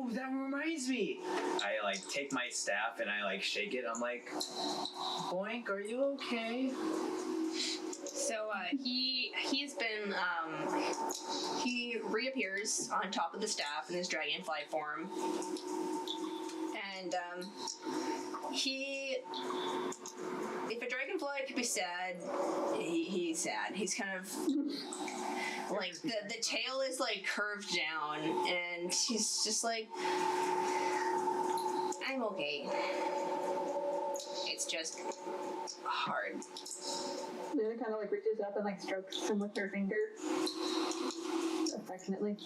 Oh, that reminds me. I like take my staff and I like shake it. I'm like, Boink, are you okay? So he's been he reappears on top of the staff in his dragonfly form, and if a dragonfly could be sad, he's sad. He's kind of like the tail is like curved down, and he's just like, I'm okay. It's just hard. Luna kind of like reaches up and like strokes him with her finger affectionately.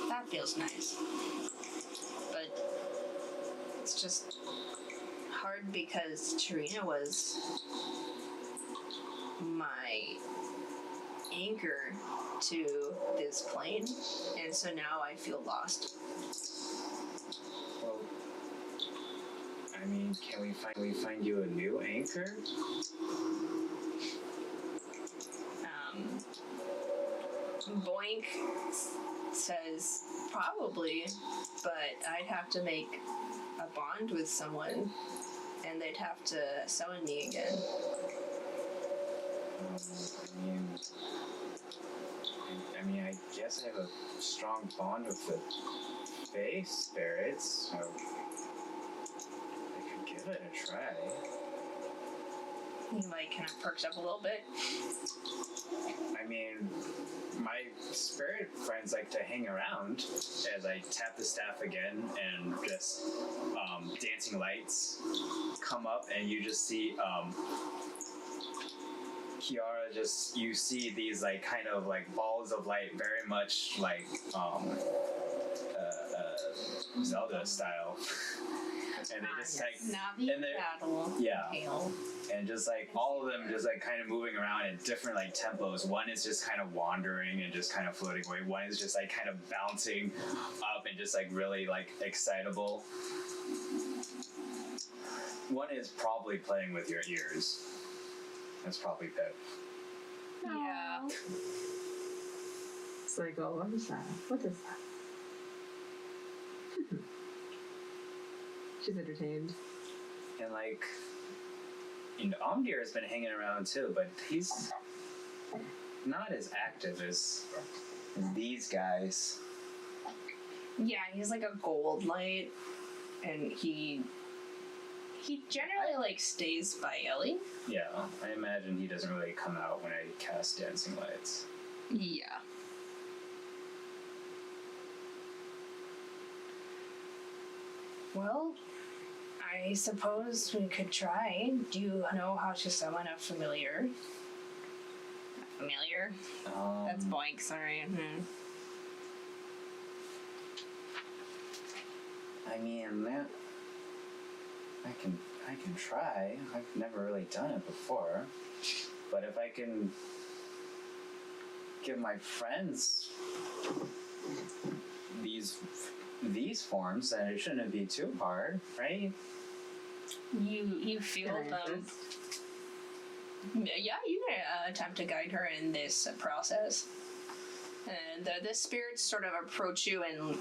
That feels nice. But it's just hard because Sirena was my anchor to this plane, and so now I feel lost. Well, I mean, can we find you a new anchor? Boink says probably, but I'd have to make a bond with someone, and they'd have to summon me again. I mean, I guess I have a strong bond with the Fae spirits, so I could give it a try. He like kind of perks up a little bit. I mean, my spirit friends like to hang around as I tap the staff again, and just dancing lights come up, and you just see Ciara, just you see these like kind of like balls of light, very much like Zelda style. And they just like Navi battle. Yeah. Hail. And just like all of them just like kind of moving around in different like tempos. One is just kind of wandering and just kind of floating away. One is just like kind of bouncing up and just like really like excitable. One is probably playing with your ears. That's probably Pip. Yeah. It's like, oh, what is that? What is that? She's entertained. And like, Omdir has been hanging around too, but he's not as active as these guys. Yeah, he's like a gold light, and he generally like stays by Ellie. Yeah, I imagine he doesn't really come out when I cast dancing lights. Yeah. Well, I suppose we could try. Do you know how to summon a familiar? A familiar? That's Boink, sorry. I mean, that I can try. I've never really done it before. But if I can give my friends these forms, then it shouldn't be too hard, right? You feel them. Yeah, you can attempt to guide her in this process. And the spirits sort of approach you, and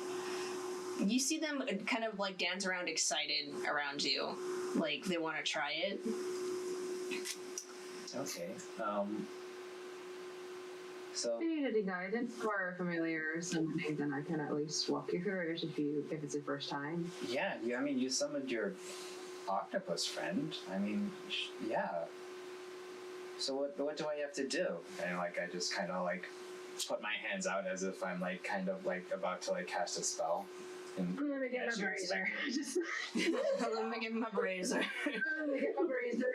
you see them kind of like dance around excited around you. Like they want to try it. Okay. So If you need any guidance for a familiar or something, then I can at least walk you through it if it's your first time. yeah, I mean, you summoned your octopus friend. I mean, yeah. So what do I have to do? And like I just kind of like put my hands out as if I'm like kind of like about to like cast a spell. And Let me get my razor. Let me give him a razor. Let me get my razor.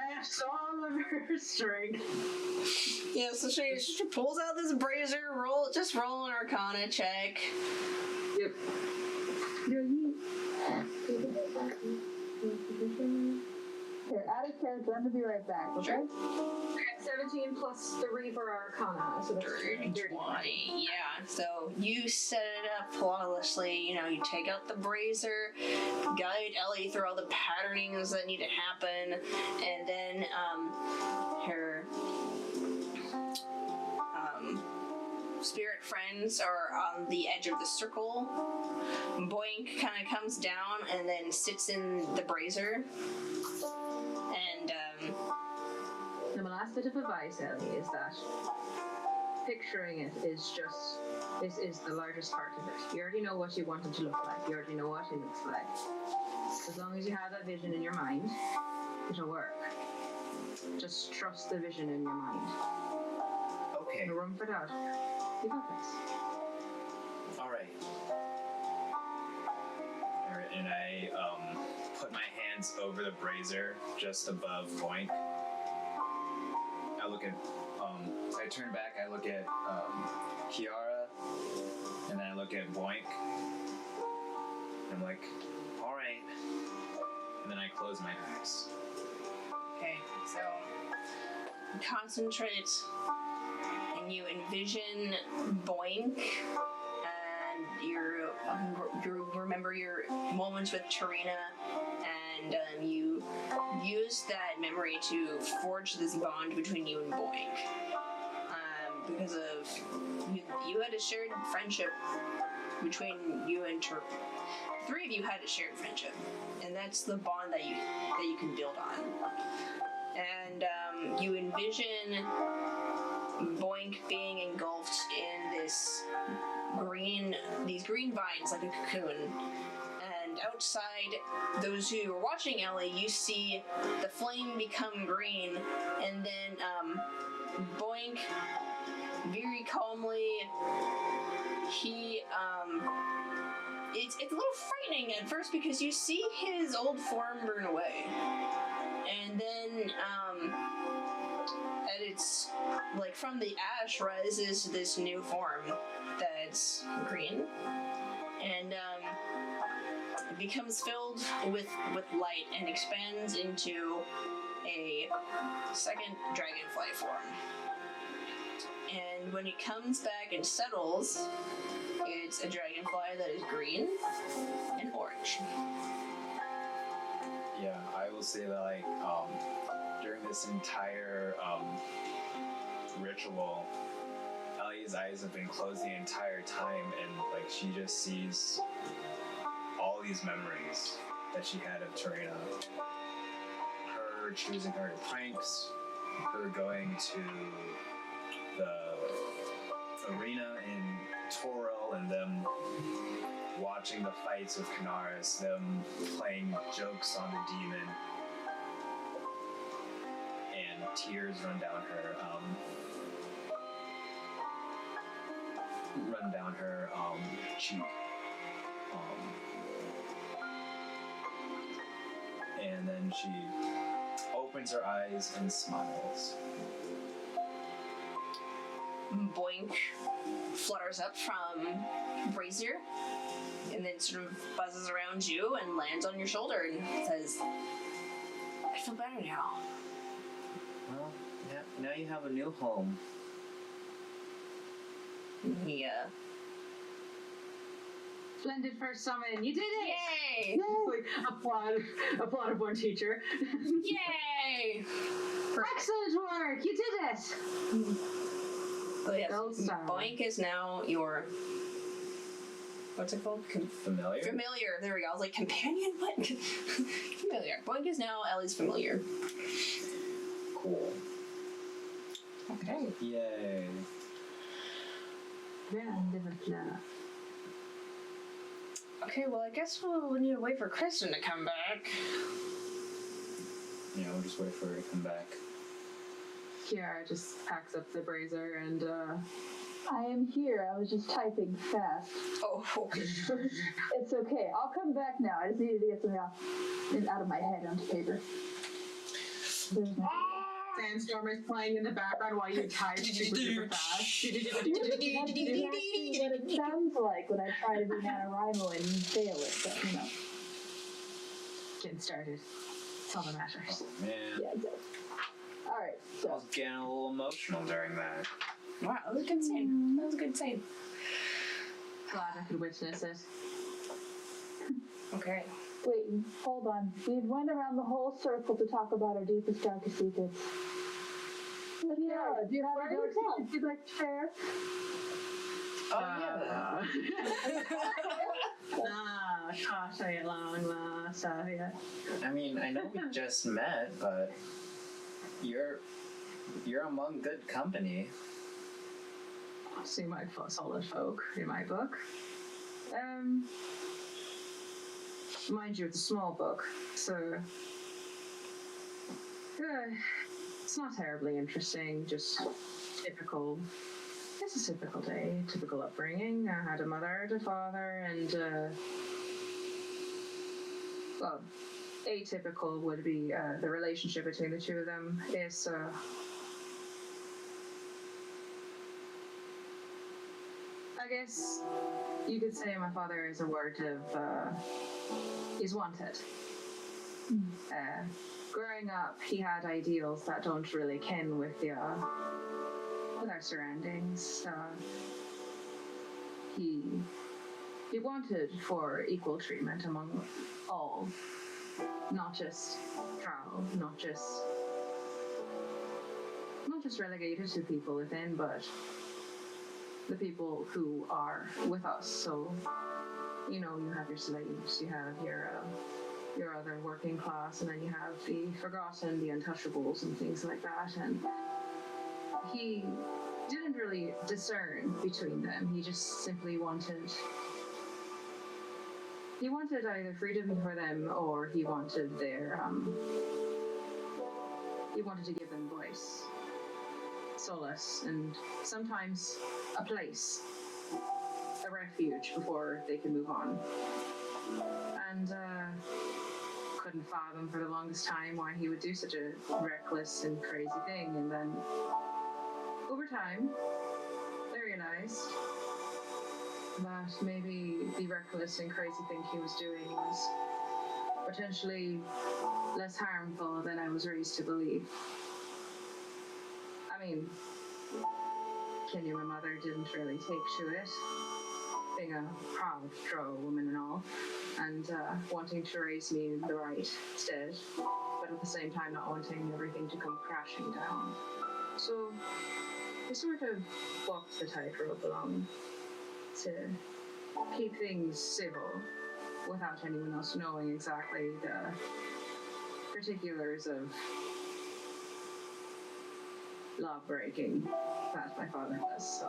Half all of her strength. Yeah, so she pulls out this brazier, roll an Arcana check. Yep. Here, out of character, I'm gonna be right back, okay? Sure. Okay, 17 plus 3 for Arcana, so that's 30, 20. Yeah, so you set it up flawlessly. You know, you take out the brazier, guide Ellie through all the patternings that need to happen, and then her spirit friends are on the edge of the circle. Boink kind of comes down and then sits in the brazier. And, And my last bit of advice, Ellie, is that picturing it is the largest part of it. You already know what you want it to look like. You already know what it looks like. As long as you have that vision in your mind, it'll work. Just trust the vision in your mind. Okay. No room for doubt. You got this. All right. And I put my hands over the brazier just above Boink. I look at, I turn back, I look at Ciara, and then I look at Boink. And I'm like, all right. And then I close my eyes. okay, so concentrate and you envision Boink and you remember your moments with Sirena and you use that memory to forge this bond between you and Boink. Because of you had a shared friendship between you and three of you had a shared friendship, and that's the bond that you can build on. And you envision Boink being engulfed in these green vines like a cocoon. And outside, those who are watching Ellie, you see the flame become green, and then Boink very calmly, he it's a little frightening at first because you see his old form burn away, and then and it's like from the ash rises this new form that's green, and it becomes filled with light and expands into a second dragonfly form. And when it comes back and settles, it's a dragonfly that is green and orange. Yeah, I will say that, like, during this entire ritual, Ellie's eyes have been closed the entire time, and, like, she just sees all these memories that she had of Sirena. Her choosing her pranks, her going to the arena in Toro, and them watching the fights with Canaris, them playing jokes on the demon, and tears run down her cheek. And then she opens her eyes and smiles. Boink flutters up from Brazier and then sort of buzzes around you and lands on your shoulder and says, I feel better now. Well, yeah, now you have a new home. Yeah. Splendid first summon. You did it! Yay! Like applaud of one teacher. Yay! Excellent work! You did it! Oh, yes. Gold star. Boink is now your... What's it called? Familiar? Familiar. There we go. I was like, companion? What? Familiar. Boink is now Ellie's familiar. Cool. Okay. Yay. Okay, well, I guess we'll need to wait for Kristin to come back. Yeah, we'll just wait for her to come back. Ciara just packs up the brazier and I am here. I was just typing fast. Oh, okay. It's okay. I'll come back now. I just needed to get something out of my head onto paper. There's my Sandstorm is playing in the background while you type super fast. That's exactly what it sounds like when I try to be NaNoWriMo and fail it, but you know. Getting started. That's all that matters. Oh, man. Yeah, exactly. Alright, I so. was getting a little emotional during that. Wow, that was a good scene. That was a good scene. Glad I could witness it. Okay. Wait, hold on. We went around the whole circle to talk about our deepest, darkest secrets. Yeah, do you have a dark secret you'd like to share? yeah. Gosh, I long lost. Yeah. I mean, I know we just met, but you're among good company. Seem like solid folk in my book. Mind you, it's a small book, so it's not terribly interesting. Just typical. It's a typical day, typical upbringing. I had a mother, a father, and well, atypical would be the relationship between the two of them is. I guess you could say my father is a word of, he's wanted. Growing up, he had ideals that don't really kin with our surroundings. He wanted for equal treatment among all, not just Drow, not just relegated to people within, but the people who are with us. So, you have your slaves, you have your other working class, and then you have the forgotten, the untouchables, and things like that. And he didn't really discern between them. He just simply wanted either freedom for them, or he wanted he wanted to give them voice, solace, and sometimes a place, a refuge before they can move on. And couldn't fathom for the longest time why he would do such a reckless and crazy thing. And then over time, I realized that maybe the reckless and crazy thing he was doing was potentially less harmful than I was raised to believe. I mean, Kenya, my mother, didn't really take to it, being a proud Drow woman and all, and wanting to raise me the right stead, but at the same time not wanting everything to come crashing down. So I sort of walked the tightrope along to keep things civil without anyone else knowing exactly the particulars of law breaking that my father does. So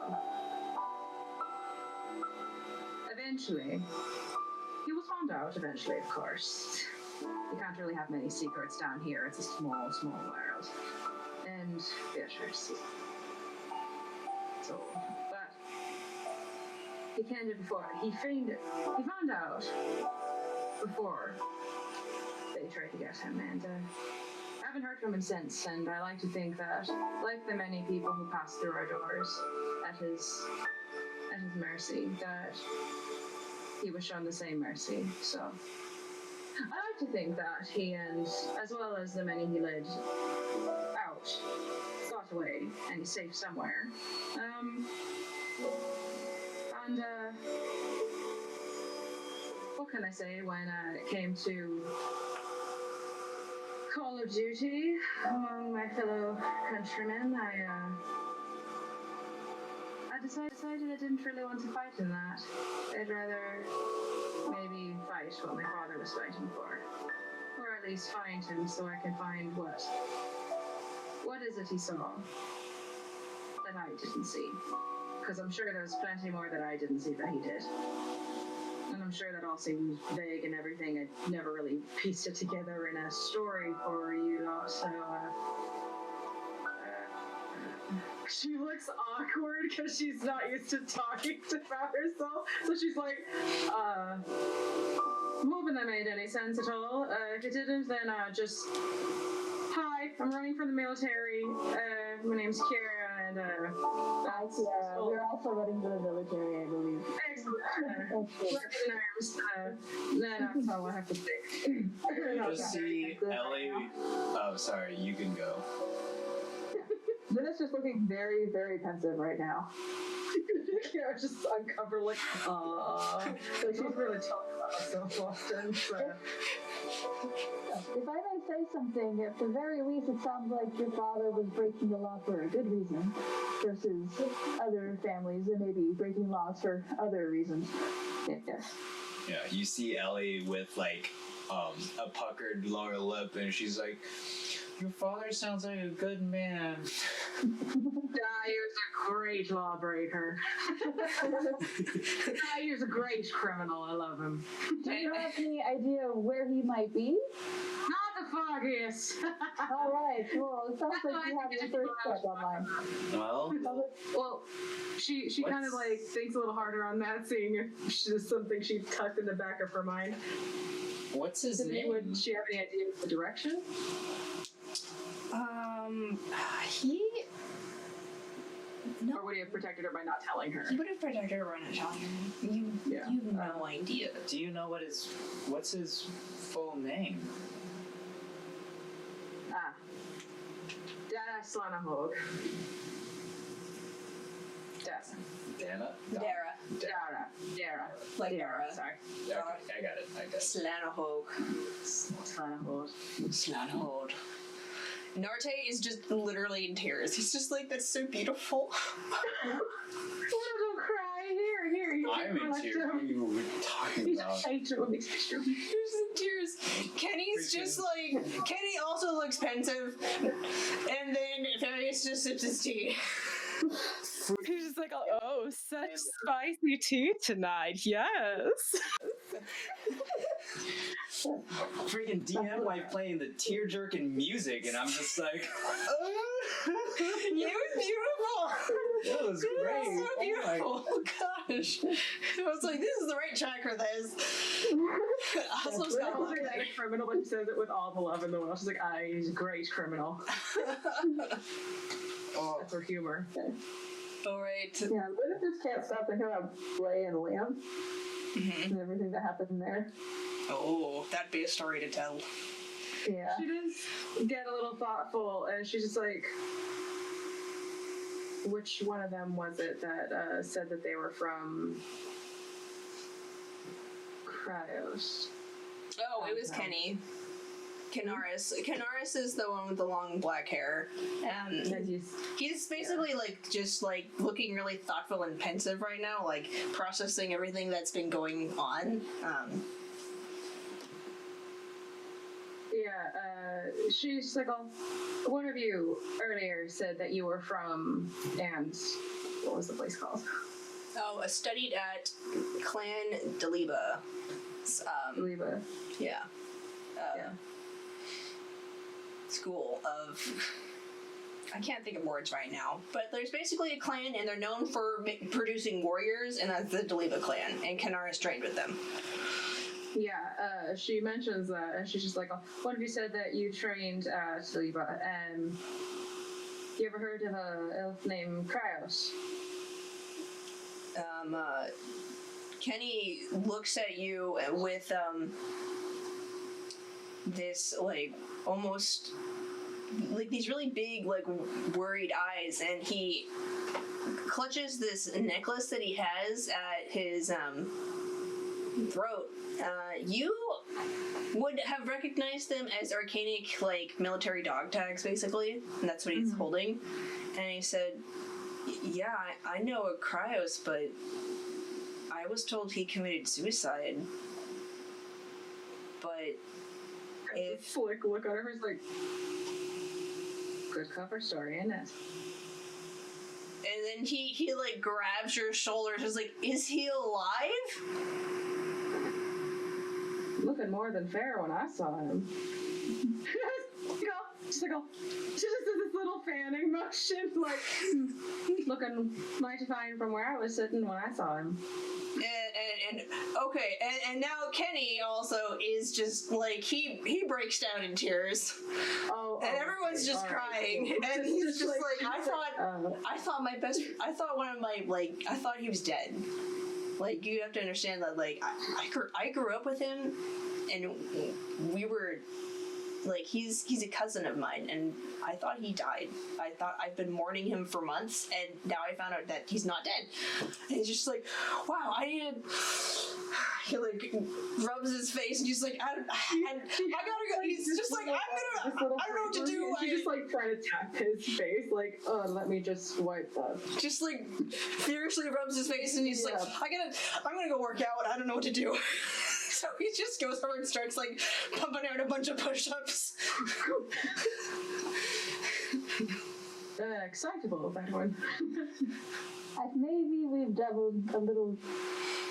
eventually, he was found out. Eventually, of course. You can't really have many secrets down here. It's a small, small world. And Beatrice. So, but he came before. He found out before they tried to get him, and I haven't heard from him since. And I like to think that, like the many people who pass through our doors, at his mercy, that he was shown the same mercy. So I like to think that he, and as well as the many he led out, got away and he's safe somewhere. What can I say when it came to Call of Duty among my fellow countrymen? I decided I didn't really want to fight in that. I'd rather maybe fight what my father was fighting for. Or at least find him so I can find what is it he saw that I didn't see. Because I'm sure there's plenty more that I didn't see that he did. And I'm sure that all seemed vague and everything. I never really pieced it together in a story for you lot, so she looks awkward because she's not used to talking about herself. So she's like, I'm hoping that made any sense at all. If it didn't, then just, hi, I'm running for the military. My name's Ciara, and Hi, Ciara. We're also running for the military, I believe. That's all I have to say. Just see Ellie. Oh, sorry, you can go. Lynna's just looking very, very pensive right now. Yeah, just uncover like, like she's really talking about herself often. So. If I may say something, at the very least, it sounds like your father was breaking the law for a good reason, versus other families that may be breaking laws for other reasons. Yes. Yeah, you see Ellie with like a puckered lower lip, and she's like, "Your father sounds like a good man." Dyer's a great lawbreaker. Dyer's a great criminal. I love him. Do you have any idea where he might be? Not the foggiest. All right. Well, it sounds like you have your first step online. Well, Well, she kind of like thinks a little harder on that, seeing if it's something she tucked in the back of her mind. what's his name? Would she have any idea of the direction? He. No. Or would he have protected her by not telling her? He would have protected her by not telling her. You have no idea. Do you know what's his full name? Dana Slanahog. Dana? Dara. Like Dara. Dara. Sorry. Okay, I got it. Slanahog. Slanahog. Narte is just literally in tears. He's just like, that's so beautiful. Don't cry. Here. You I'm in tears. What are you talking about? He's in tears. Kenny's just like, Kenny also looks pensive. And then Farius just sips his tea. He's just like, oh, such spicy tea tonight, yes. Freaking DM wife playing the tear-jerking music, and I'm just like, You were beautiful. that was great. So beautiful. Oh, gosh. I was like, this is the right track for this. Also, Scott like a criminal, but she says it with all the love in the world. She's like, he's a great criminal. That's her humor. All right. Yeah, but if just can't stop thinking about Blay and Liam and everything that happened there. Oh, that'd be a story to tell. Yeah. She does get a little thoughtful, and she's just like, which one of them was it that said that they were from Cryos? Oh, it was Kenny. Kenaris. Kenaris is the one with the long black hair. He's basically just looking really thoughtful and pensive right now, like processing everything that's been going on. She's like, one of you earlier said that you were from, and what was the place called? Oh, I studied at Clan Deliba. Deliba. Yeah. School of... I can't think of words right now, but there's basically a clan, and they're known for producing warriors, and that's the Deliba clan, and Kenaris trained with them. Yeah, she mentions that, and she's just like, one of you said that you trained at Deliba, and you ever heard of an elf named Cryos? Kenny looks at you with, this, almost... these really big, worried eyes, and he clutches this necklace that he has at his, throat. You would have recognized them as arcanic, military dog tags, basically, and that's what he's holding. And he said, yeah, I know a Cryos, but I was told he committed suicide. But if... Flick look at her, he's like... Good cover story, isn't it? And then he grabs your shoulders. Is like, is he alive? Looking more than fair when I saw him. She just does this little fanning motion, looking mighty fine from where I was sitting when I saw him. And now Kenny also is just he breaks down in tears. And everyone's just crying, right. And he's just I thought he was dead. You have to understand that I grew up with him, and we were like he's a cousin of mine, and I thought he died. I thought I've been mourning him for months, and now I found out that he's not dead. And he's just like, wow, I needed. He like rubs his face, and he's like, I gotta go. He's just like, I don't know what to do. He's just like trying to tap his face, like, oh, let me just wipe that. Just like furiously rubs his face, and he's like, I'm gonna go work out. I don't know what to do. So he just goes over and starts like pumping out a bunch of push-ups. Excitable, that one. Maybe we've doubled a little.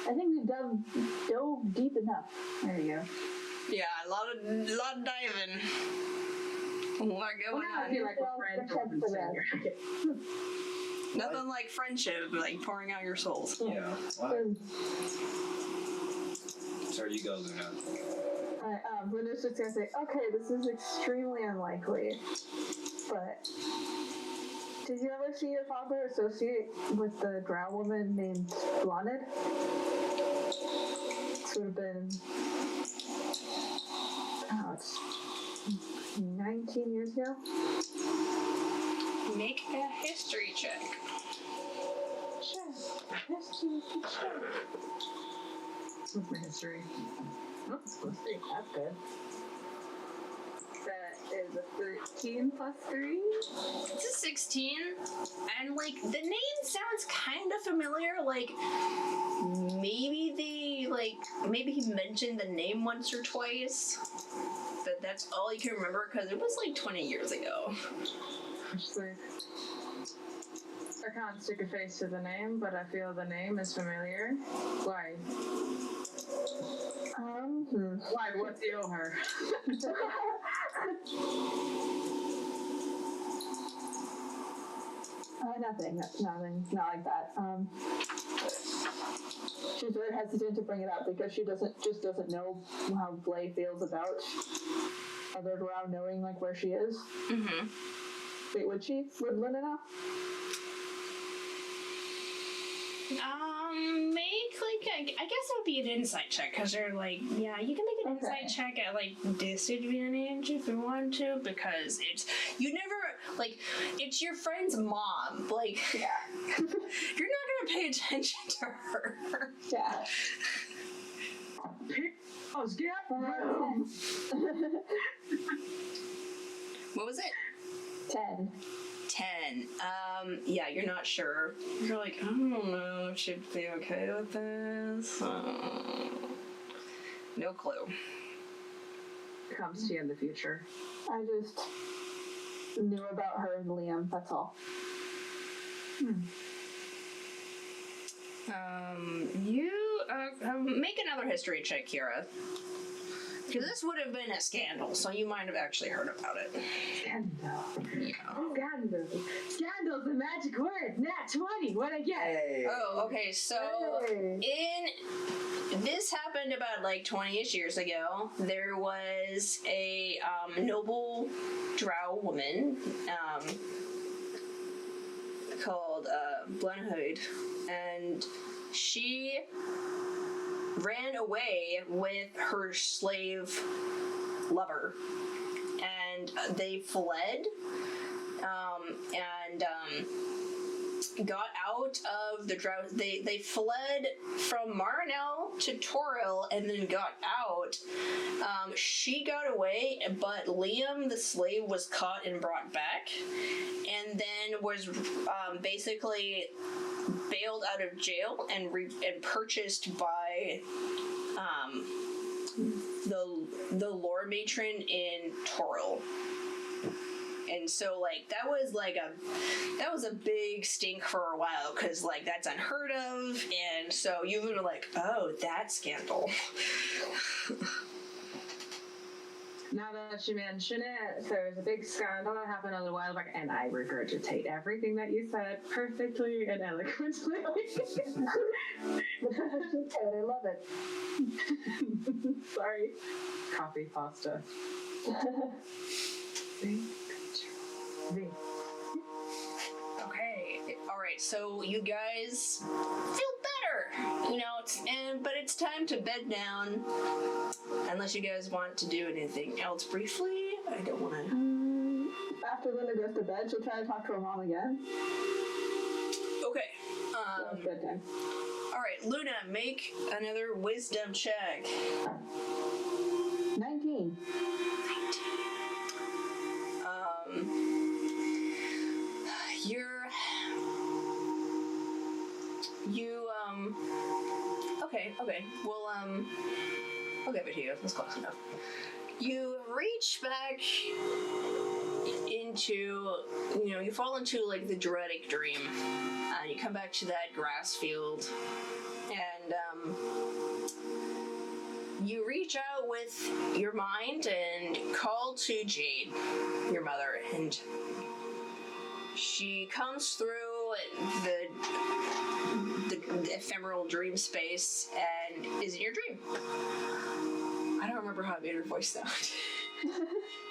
I think we've dove deep enough. There you go. Yeah, a lot of diving. A lot going I feel on. like we're friends. Nothing like friendship, like pouring out your souls. Yeah. What? Sorry, you go, Luna. Luna's just gonna say, okay, this is extremely unlikely, but did you ever see your father associate with the drow woman named Blonid? This would have been, it's 19 years ago. Make a history check. Sure. History, sure. What's my history? Oh, it's plus 3. That's good. That is a 13 plus 3. It's a 16, and like the name sounds kind of familiar. Like maybe maybe he mentioned the name once or twice, but that's all you can remember because it was like 20 years ago. Actually, I can't stick a face to the name, but I feel the name is familiar. Why? Why? What's the her? Nothing, not like that. She's very hesitant to bring it up because she doesn't know how Blay feels about other drow knowing like where she is. Mm-hmm. Wait, would Luna know? Make like I guess it would be an insight check because they're like, yeah, you can make an insight check at like disadvantage if you want to because it's your friend's mom. Like, yeah. You're not gonna pay attention to her. Yeah. What was it? 10. 10. Yeah, you're not sure. You're like, I don't know if she'd be okay with this. No clue. Comes to you in the future. I just knew about her and Liam, that's all. You make another history check, Ciara. Because this would have been a scandal, so you might have actually heard about it. Scandal. Yeah. Scandal. Scandal's a magic word. Nat 20. What I get? Hey. Oh, okay. So this happened about like 20-ish years ago. There was a noble drow woman called Blenhood, and she ran away with her slave lover, and they fled and got out of the drought. They fled from Marinel to Toril and then got out. She got away, but Liam the slave was caught and brought back, and then was basically bailed out of jail and purchased by the lore matron in Toril. And so, like, that was a big stink for a while, because, like, that's unheard of, and so you were like, oh, that scandal. Now that you mention it, there's a big scandal that happened a little while back, and I regurgitate everything that you said perfectly and eloquently. I love it. Sorry. Coffee, pasta. Okay, alright, so you guys feel better, but it's time to bed down, unless you guys want to do anything else briefly. I don't want to. After Linda goes to bed, she'll try to talk to her mom again. Okay. That's bedtime. All right, Luna, make another wisdom check. 19. Okay. Well, I'll give it to you. That's close enough. You reach back into, you fall into like the dreadic dream. You come back to that grass field, and you reach out with your mind and call to Jade, your mother, and she comes through the ephemeral dream space and is in your dream. I don't remember how I made her voice sound.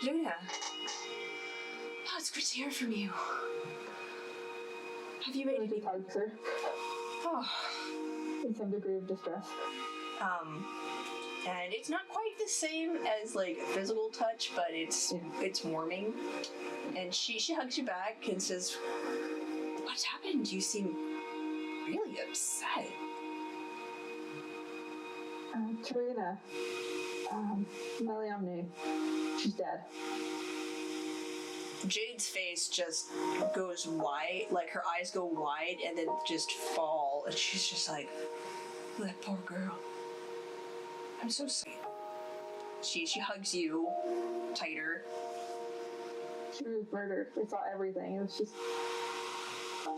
Luna. Oh, it's good to hear from you. Have you made any... hugs her. Oh. In some degree of distress. And it's not quite the same as like a physical touch, but it's warming. And she hugs you back and says, "What's happened? You seem really upset." Sirena. Meliamne. She's dead. Jade's face just goes wide, like her eyes go wide and then just fall, and she's just like, "That poor girl. I'm so sorry." She hugs you tighter. She was murdered. We saw everything. It was just...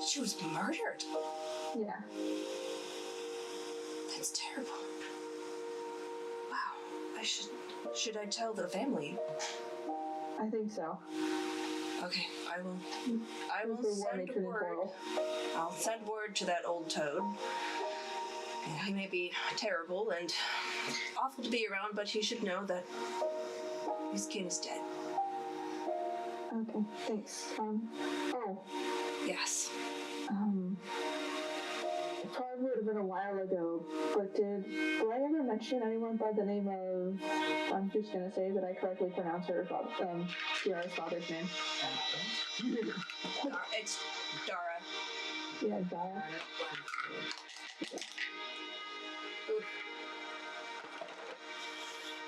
She was murdered? Yeah. That's terrible. Wow. Should I tell the family? I think so. Okay, I will send word. I'll send word to that old toad. He may be terrible and awful to be around, but he should know that his kin is dead. Okay, thanks. Yes. It probably would have been a while ago, but did I ever mention anyone by the name of... I'm just gonna say that I correctly pronounce her Ciara's father's name. It's Dara. Yeah, Dara.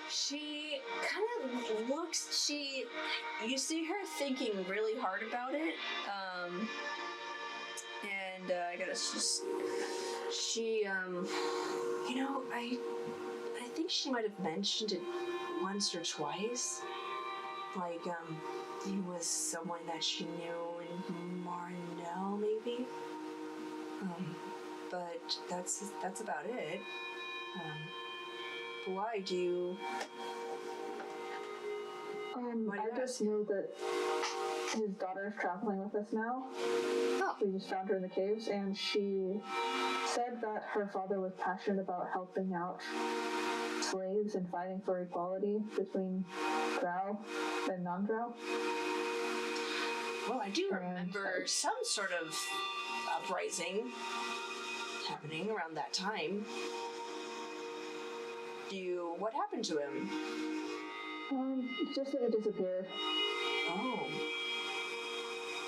She kind of looks, you see her thinking really hard about it, and I gotta just, I think she might have mentioned it once or twice, like, he was someone that she knew in Marnell, maybe, but that's about it. Why do you... I just know that his daughter is traveling with us now. Oh. We just found her in the caves, and she said that her father was passionate about helping out slaves and fighting for equality between Drow and non-Drow. Well, I do remember some sort of uprising happening around that time. What happened to him? Just that he disappeared. Oh.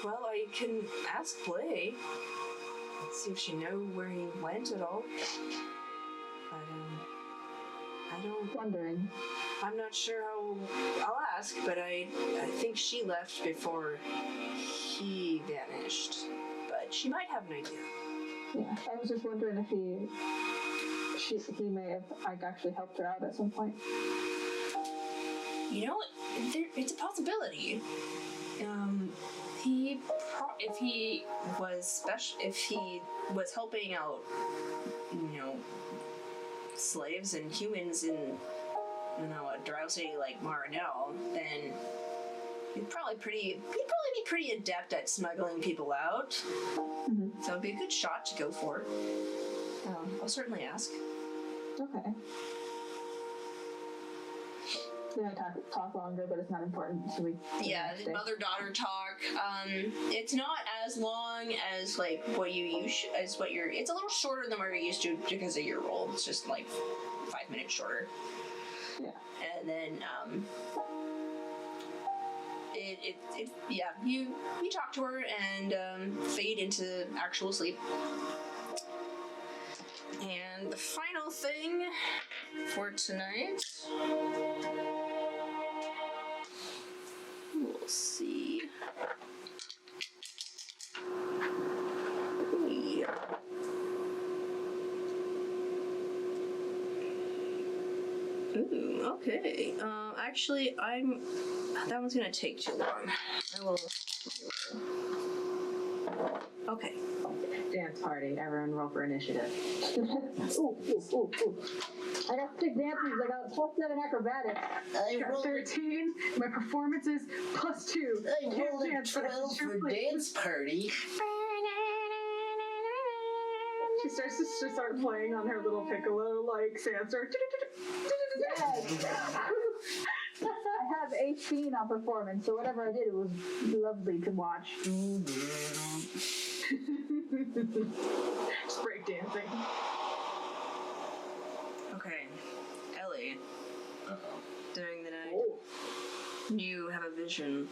Well, I can ask Blay. See if she knows where he went at all. But, I don't... Wondering. I'm not sure how... I'll ask, but I think she left before he vanished. But she might have an idea. Yeah, I was just wondering if he may have actually helped her out at some point. It's a possibility. If he was helping out, slaves and humans in, a drowsy like Marnell, then he'd probably be pretty adept at smuggling people out. Mm-hmm. So it'd be a good shot to go for. I'll certainly ask. Okay. Then I talk longer, but it's not important. So we... Yeah, the mother-daughter talk. It's not as long as like what you use as what you're. It's a little shorter than what you're used to because of your role. It's just like 5 minutes shorter. Yeah. And then Yeah, you talk to her and fade into actual sleep. And the final thing for tonight, we'll see. Yeah. Ooh, okay. Actually, that one's gonna take too long. I will. Okay. Dance party. Everyone roll for initiative. Ooh. I got 6 dances. I got +7 acrobatics. I Got rolled 13. My performance is +2. I rolled a 12 for dance party. She starts to start playing on her little piccolo, like Sansa. Yes. I have 18 on performance, so whatever I did, it was lovely to watch. Just break dancing. Okay, Ellie. Uh-oh. During the night, Oh. you have a vision.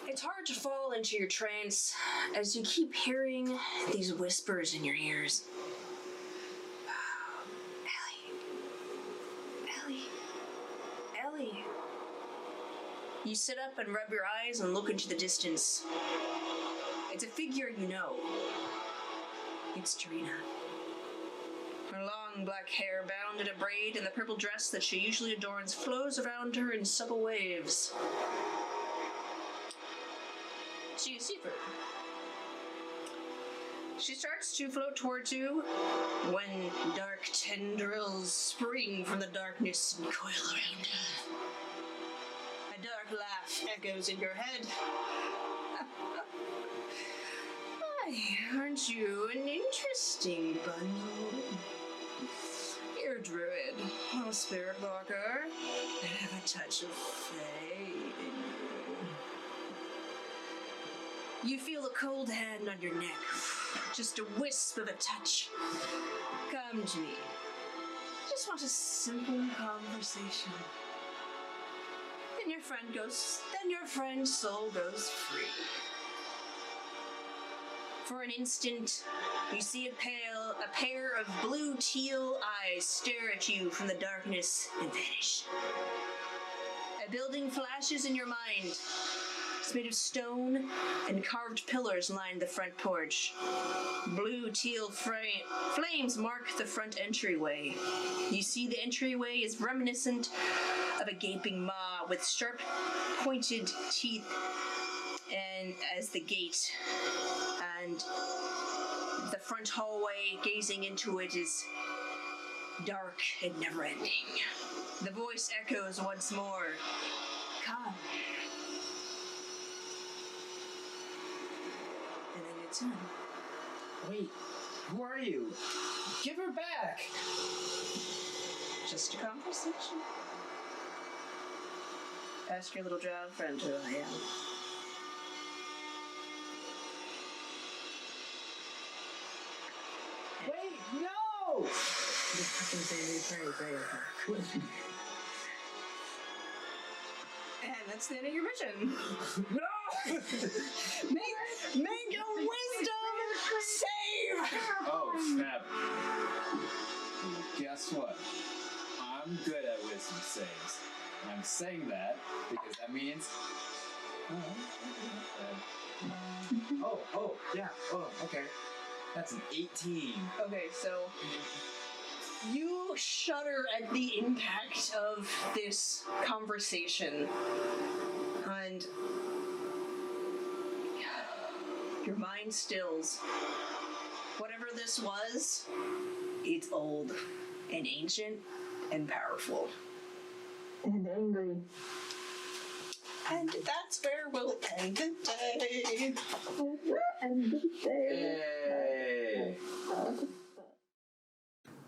It's hard to fall into your trance as you keep hearing these whispers in your ears. Ellie. You sit up and rub your eyes and look into the distance. It's a figure you know. It's Sirena. Her long black hair bound in a braid and the purple dress that she usually adorns flows around her in supple waves. So you see her. She starts to float towards you when dark tendrils spring from the darkness and coil around her. A dark laugh echoes in your head. Why, aren't you an interesting bundle? You're a druid, a spirit walker, and have a touch of fae in you. You feel a cold hand on your neck, just a wisp of a touch. Come to me. Just want a simple conversation. Then your friend's soul goes free. For an instant, you see a pair of blue teal eyes stare at you from the darkness and vanish. A building flashes in your mind. It's made of stone, and carved pillars line the front porch. Blue teal flames mark the front entryway. You see the entryway is reminiscent of a gaping maw with sharp, pointed teeth, and as the gate, and the front hallway gazing into it is dark and never-ending. The voice echoes once more. Come. And then it's in. Wait, who are you? Give her back! Just a conversation. Ask your little drow friend who I am. Wait, no! This fucking thing we pray. And that's the end of your mission. No! Make a wisdom save! Oh, snap. Guess what? I'm good at wisdom saves. And I'm saying that because that means... okay. That's an 18. Okay, so you shudder at the impact of this conversation, and your mind stills. Whatever this was, it's old and ancient and powerful. And angry. And that's where we'll end the day. And the day. Yay!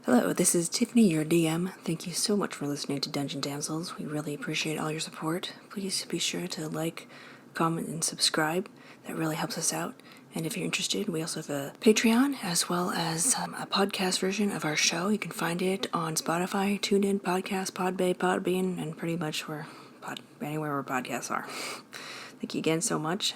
Hello, this is Tiffany, your DM. Thank you so much for listening to Dungeon Damsels. We really appreciate all your support. Please be sure to like, comment, and subscribe. That really helps us out. And if you're interested, we also have a Patreon as well as a podcast version of our show. You can find it on Spotify, TuneIn, Podcast, Podbean, and pretty much anywhere where podcasts are. Thank you again so much.